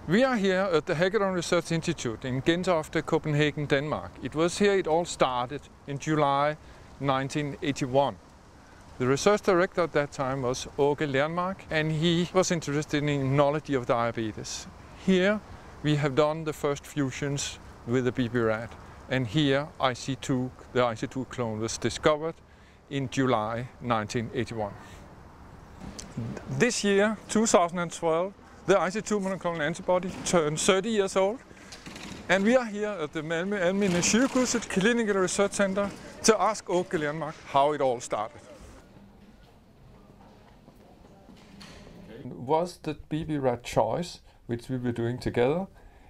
We are here at the Hackathon Research Institute in Gentofte, Copenhagen, Denmark. It was here it all started in July 1981. The research director at that time was Åke Lernmark, and he was interested in immunology of diabetes. Here we have done the first fusions with the BB rat, and here IC2, the IC2 clone, was discovered in July 1981. This year, 2012, the IC2 monoclonal antibody turned 30 years old, and we are here at the Malmö Almene Sygehus Clinical Research Center to ask Åke Lernmark how it all started. Was the BB rat choice, which we were doing together,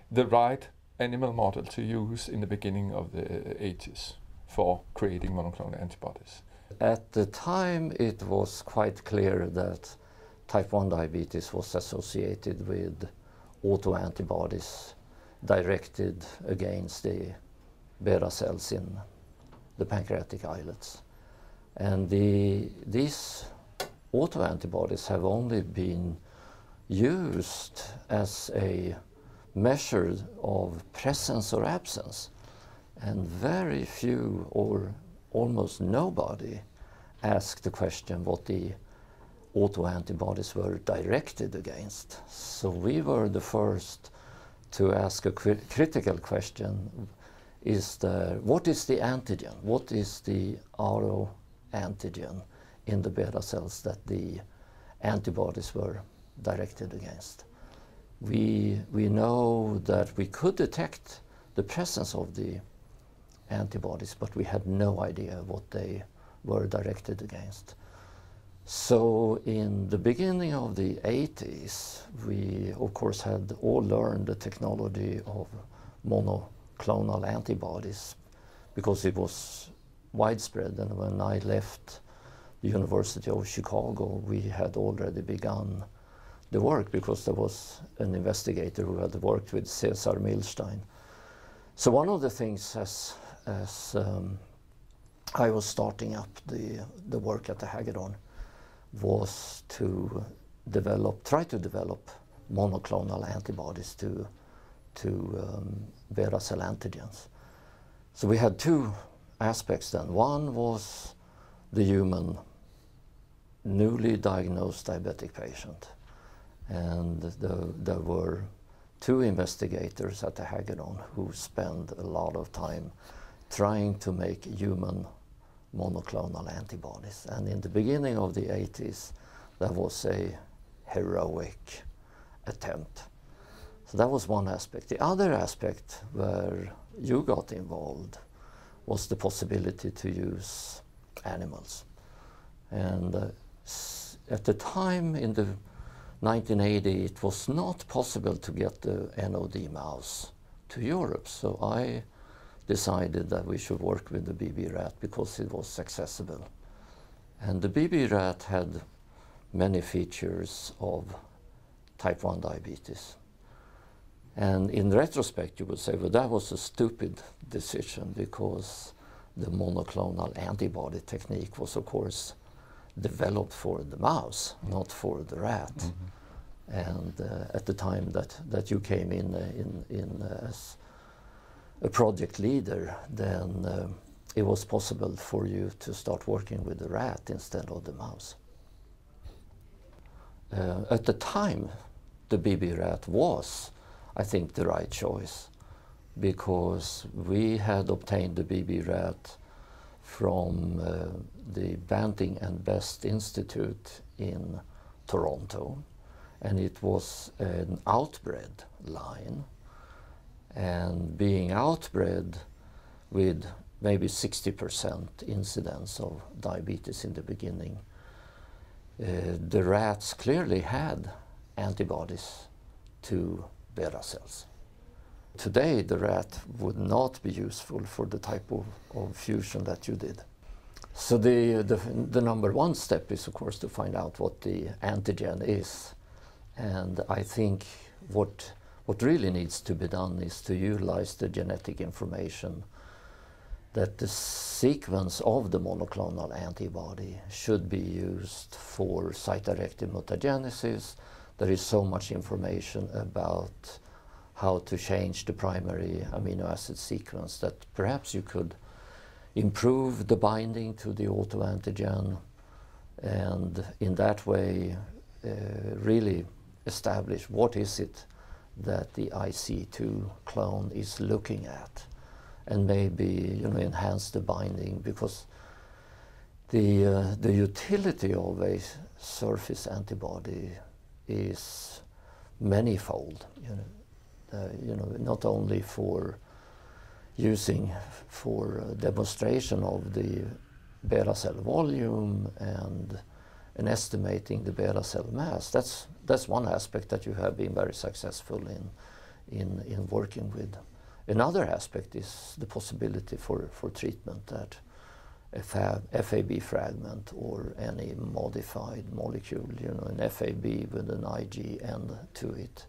the right animal model to use in the beginning of the 80s for creating monoclonal antibodies? At the time, it was quite clear that type 1 diabetes was associated with autoantibodies directed against the beta cells in the pancreatic islets. And these autoantibodies have only been used as a measure of presence or absence. And very few or almost nobody asked the question what the autoantibodies were directed against. So we were the first to ask a critical question, what is the antigen? What is the autoantigen in the beta cells that the antibodies were directed against? We know that we could detect the presence of the antibodies, but we had no idea what they were directed against. So in the beginning of the 80s, we of course had all learned the technology of monoclonal antibodies because it was widespread. And when I left the University of Chicago, we had already begun the work because there was an investigator who had worked with Cesar Milstein. So one of the things as I was starting up the work at the Hackathon was to try to develop monoclonal antibodies to beta cell antigens. So we had two aspects then. One was the human newly diagnosed diabetic patient. And there were two investigators at the Hackathon who spent a lot of time trying to make human monoclonal antibodies. And in the beginning of the 80s, that was a heroic attempt. So that was one aspect. The other aspect where you got involved was the possibility to use animals. And at the time in the 1980, it was not possible to get the NOD mouse to Europe. So I decided that we should work with the BB rat because it was accessible. And the BB rat had many features of type 1 diabetes. And in retrospect, you would say, well, that was a stupid decision because the monoclonal antibody technique was, of course, developed for the mouse, not for the rat. Mm-hmm. And at the time that you came in as a project leader, then it was possible for you to start working with the rat instead of the mouse. At the time, the BB rat was, I think, the right choice because we had obtained the BB rat from the Banting and Best Institute in Toronto, and it was an outbred line. And being outbred with maybe 60% incidence of diabetes in the beginning, the rats clearly had antibodies to beta cells. Today, the rat would not be useful for the type of fusion that you did. So the number one step is, of course, to find out what the antigen is. And I think what really needs to be done is to utilize the genetic information that the sequence of the monoclonal antibody should be used for site-directed mutagenesis, there is so much information about how to change the primary amino acid sequence that perhaps you could improve the binding to the autoantigen and in that way really establish what is it that the IC2 clone is looking at, and maybe enhance the binding, because the utility of a surface antibody is manifold. Not only for using for demonstration of the beta cell volume and estimating the beta cell mass. That's one aspect that you have been very successful in working with. Another aspect is the possibility for treatment that a FAB fragment or any modified molecule, an FAB with an Ig end to it,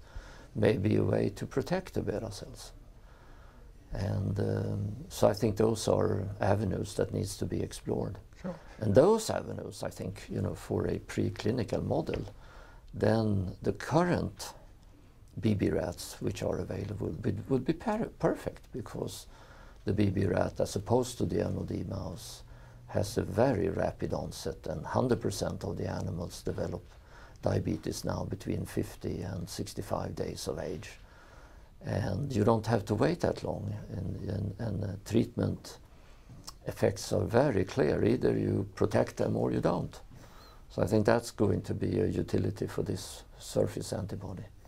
may be a way to protect the beta cells. And so I think those are avenues that needs to be explored. Sure. And those avenues, I think, for a preclinical model, then the current BB rats which are available would be perfect, because the BB rat, as opposed to the NOD mouse, has a very rapid onset, and 100% of the animals develop diabetes now between 50 and 65 days of age. And you don't have to wait that long, and treatment effects are very clear. Either you protect them or you don't. So I think that's going to be a utility for this surface antibody.